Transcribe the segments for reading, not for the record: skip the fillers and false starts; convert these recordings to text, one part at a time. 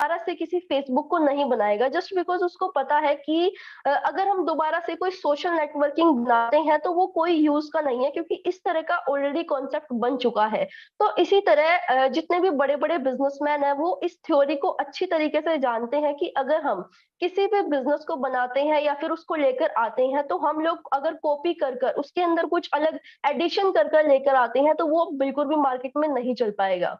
दोबारा से किसी फेसबुक को नहीं बनाएगा, जस्ट बिकॉज उसको पता है कि अगर हम दोबारा से कोई सोशल नेटवर्किंग बनाते हैं तो वो कोई यूज का नहीं है, क्योंकि इस तरह का ऑलरेडी कॉन्सेप्ट बन चुका है। तो इसी तरह जितने भी बड़े बड़े बिजनेसमैन हैं वो इस थ्योरी को अच्छी तरीके से जानते हैं कि अगर हम किसी भी बिजनेस को बनाते हैं या फिर उसको लेकर आते हैं, तो हम लोग अगर कॉपी कर कर उसके अंदर कुछ अलग एडिशन कर कर लेकर आते हैं तो वो बिल्कुल भी मार्केट में नहीं चल पाएगा।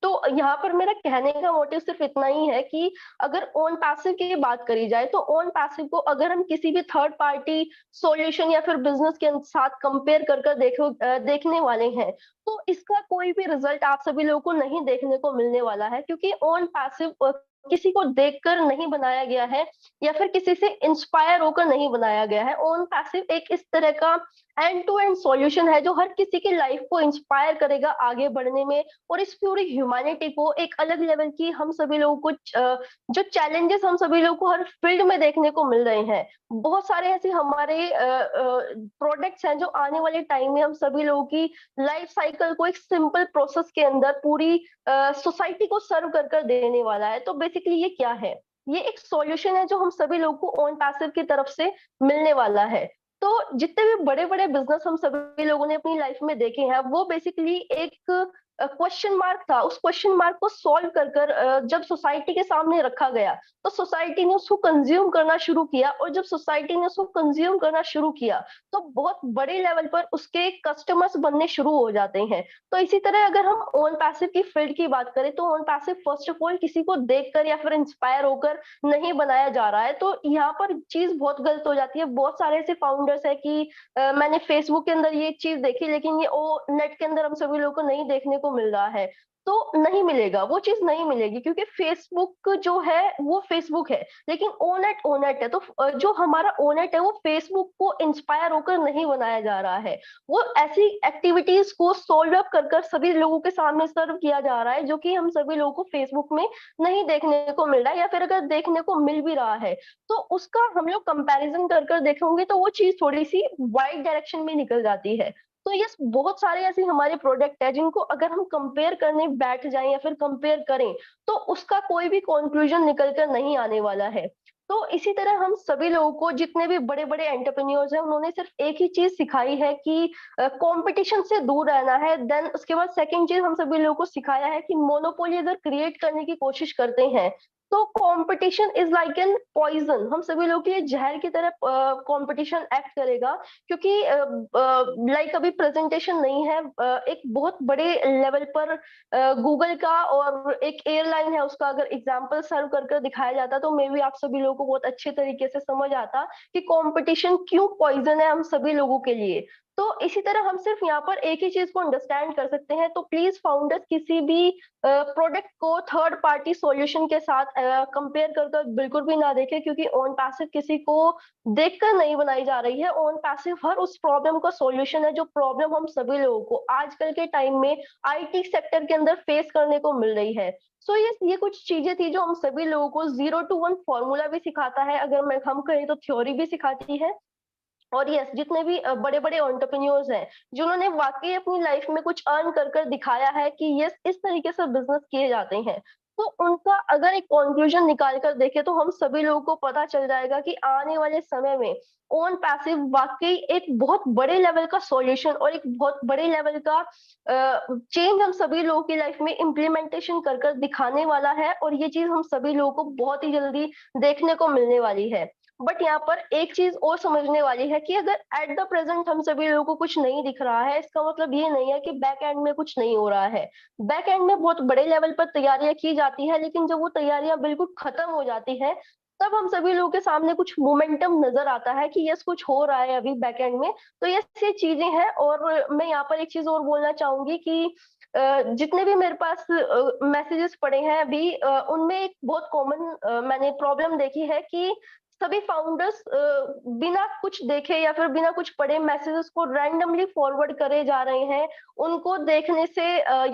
तो यहाँ पर मेरा कहने का मोटिव सिर्फ इतना ही है कि अगर ओन पैसिव की बात करी जाए तो ओन पैसिव को अगर हम किसी भी थर्ड पार्टी सॉल्यूशन या फिर बिजनेस के साथ कंपेयर कर कर देखने वाले हैं, तो इसका कोई भी रिजल्ट आप सभी लोगों को नहीं देखने को मिलने वाला है, क्योंकि ओन पैसिव किसी को देखकर नहीं बनाया गया है या फिर किसी से इंस्पायर होकर नहीं बनाया गया है। ओन पैसिव एक इस तरह का एंड टू एंड सॉल्यूशन है जो हर किसी की लाइफ को इंस्पायर करेगा आगे बढ़ने में, और इस पूरी ह्यूमैनिटी को एक अलग लेवल की हम सभी लोगों को जो चैलेंजेस हम सभी लोगों को हर फील्ड में देखने को मिल रहे हैं, बहुत सारे ऐसे हमारे प्रोडक्ट्स हैं जो आने वाले टाइम में हम सभी लोगों की लाइफ साइकिल को एक सिंपल प्रोसेस के अंदर पूरी सोसाइटी को सर्व कर कर देने वाला है। तो बेसिकली ये क्या है? ये एक सॉल्यूशन है जो हम सभी लोगों को ओन पैसिव की तरफ से मिलने वाला है। तो जितने भी बड़े-बड़े बिज़नेस हम सभी लोगों ने अपनी लाइफ में देखे हैं, वो बेसिकली एक क्वेश्चन मार्क था। उस क्वेश्चन मार्क को सॉल्व कर कर जब सोसाइटी के सामने रखा गया, तो सोसाइटी ने उसको कंज़्यूम करना शुरू किया, और जब सोसाइटी ने उसको कंज़्यूम करना शुरू किया, तो बहुत बड़े लेवल पर उसके कस्टमर्स बनने शुरू हो जाते हैं। तो इसी तरह अगर हम ओन पैसिव की फील्ड की बात करें, तो own passive first of all किसी को देखकर या फिर इंस्पायर होकर नहीं बनाया जा रहा है। तो यहाँ पर चीज़ बहुत गलत हो जाती है। बहुत सारे ऐसे फाउंडर्स हैं कि मैंने फेसबुक के अंदर ये चीज़ देखी, लेकिन ये वो नेट के अंदर हम सभी लोगों को नहीं देखने को मिल रहा है। तो नहीं मिलेगा, वो चीज़ नहीं मिलेगी, क्योंकि फेसबुक जो है वो फेसबुक है, लेकिन ओनेट ओनेट है। तो जो हमारा ओनेट है वो फेसबुक को इंस्पायर होकर नहीं बनाया जा रहा है। वो ऐसी एक्टिविटीज़ को सोल्व अप कर कर सभी लोगों के सामने सर्व किया जा रहा है, जो कि हम सभी लोगों को फेसबुक में नहीं देखने को मिल रहा है, या फिर अगर देखने को मिल भी रहा है, तो उसका हम लोग कंपैरिज़न कर कर देखेंगे तो वो चीज़ थोड़ी-सी वाइड डायरेक्शन में निकल जाती है। तो यस, बहुत सारे ऐसे हमारे प्रोडक्ट हैं जिनको अगर हम कंपेयर करने बैठ जाएँ या फिर कंपेयर करें, तो उसका कोई भी कॉन्क्लूजन निकल कर नहीं आने वाला है। तो इसी तरह हम सभी लोगों को, जितने भी बड़े-बड़े एंटरप्रेन्योर्स हैं, उन्होंने सिर्फ एक ही चीज़ सिखाई है कि कॉम्पिटिशन से दूर रहना है। देन उसके बाद सेकंड चीज़ हम सभी लोगों को सिखाया है कि मोनोपोली अगर क्रिएट करने की कोशिश करते हैं, तो competition is like an poison. हम सभी लोगों के लिए जहर की तरह कॉम्पिटिशन एक्ट करेगा, क्योंकि लाइक अभी प्रेज़ेंटेशन नहीं है, एक बहुत बड़े लेवल पर गूगल का और एक एयरलाइन है उसका अगर एग्ज़ाम्पल सर्व कर कर दिखाया जाता, तो मे बी आप सभी लोगों को बहुत अच्छे तरीके से समझ आता कि कॉम्पिटिशन क्यों पॉइज़न है हम सभी लोगों के लिए। तो इसी तरह हम सिर्फ यहाँ पर एक ही चीज़ को अंडरस्टैंड कर सकते हैं। तो प्लीज़ फाउंडर्स किसी भी प्रोडक्ट को थर्ड पार्टी सॉल्यूशन के साथ कंपेयर कर कर बिल्कुल भी ना देखें, क्योंकि ओन पैसिव किसी को देखकर नहीं बनाई जा रही है। ओन पैसिव हर उस प्रॉब्लम का सॉल्यूशन है जो प्रॉब्लम हम सभी लोगों को आजकल के टाइम में आईटी सेक्टर के अंदर फेस करने को मिल रही है। सो ये कुछ चीजें थी जो हम सभी लोगों को 0 टू 1 फॉर्मूला भी सिखाता है, अगर मैं हम कहें तो थ्योरी भी सिखाती है। और यस, जितने भी बड़े-बड़े एंटरप्रेन्योर्स हैं, जिन्होंने वाक़ई अपनी लाइफ में कुछ अर्न कर कर दिखाया है कि यस, इस तरीके से बिज़नेस किए जाते हैं। तो उनका अगर एक कॉन्क्लूज़न निकाल कर देखें, तो हम सभी लोगों को पता चल जाएगा कि आने वाले समय में ओन पैसिव वाक़ई एक बहुत बड़े लेवल का सॉल्यूशन और एक बहुत बड़े लेवल का चेंज हम सभी लोगों की लाइफ में इम्प्लीमेंटेशन कर कर दिखाने वाला है, और ये चीज़ हम सभी लोगों को बहुत ही जल्दी देखने को मिलने वाली है। बट यहाँ पर एक चीज़ और समझने वाली है कि अगर एट द प्रेज़ेंट हम सभी लोगों को कुछ नहीं दिख रहा है, इसका मतलब ये नहीं है कि बैक एंड में कुछ नहीं हो रहा है। बैक एंड में बहुत बड़े लेवल पर तैयारियाँ की जाती हैं, लेकिन जब वो तैयारियाँ बिल्कुल खत्म हो जाती हैं, तब हम सभी लोगों के सामने कुछ मोमेंटम नज़र आता है कि यस, कुछ हो रहा है अभी बैक एंड में। तो यस, ये चीज़ें हैं, और मैं यहाँ पर एक चीज़ और बोलना चाहूँगी कि जितने भी मेरे पास मैसेजेस पड़े हैं अभी, उनमें एक बहुत कॉमन मैंने प्रॉब्लम देखी है कि सभी फाउंडर्स बिना कुछ देखे या फिर बिना कुछ पढ़े मैसेजेस को रैंडमली फॉरवर्ड करे जा रहे हैं। उनको देखने से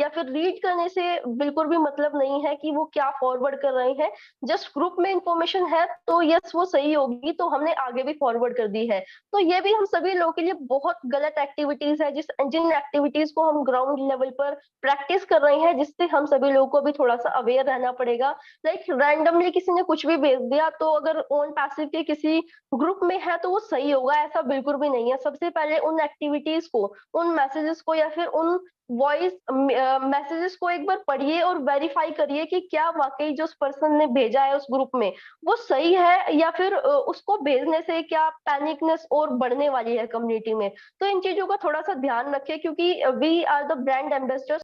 या फिर रीड करने से बिल्कुल भी मतलब नहीं है कि वो क्या फॉरवर्ड कर रहे हैं। जस्ट ग्रुप में इंफॉर्मेशन है तो यस वो सही होगी, तो हमने आगे भी फॉरवर्ड कर दी है। तो ये भी हम सभी लोगों के लिए बहुत गलत एक्टिविटीज़ है, जिन एक्टिविटीज़ को हम ग्राउंड लेवल पर प्रैक्टिस कर रहे हैं, जिससे हम सभी लोगों को भी थोड़ा-सा अवेयर रहना पड़ेगा। लाइक रैंडमली किसी ने कुछ भी भेज दिया तो अगर ऑन पैसिव के किसी ग्रुप में है तो वो सही होगा, ऐसा बिल्कुल भी नहीं है। सबसे पहले उन एक्टिविटीज को, उन मैसेजेस को या फिर उन वॉइस मैसेजेस को एक बार पढ़िए और वेरीफाई करिए कि क्या वाकई जो उस पर्सन ने भेजा है उस ग्रुप में वो सही है, या फिर उसको भेजने से क्या पैनिकनेस और बढ़ने वाली है कम्युनिटी में। तो इन चीजों का थोड़ा सा ध्यान रखें, क्योंकि we are the brand ambassadors.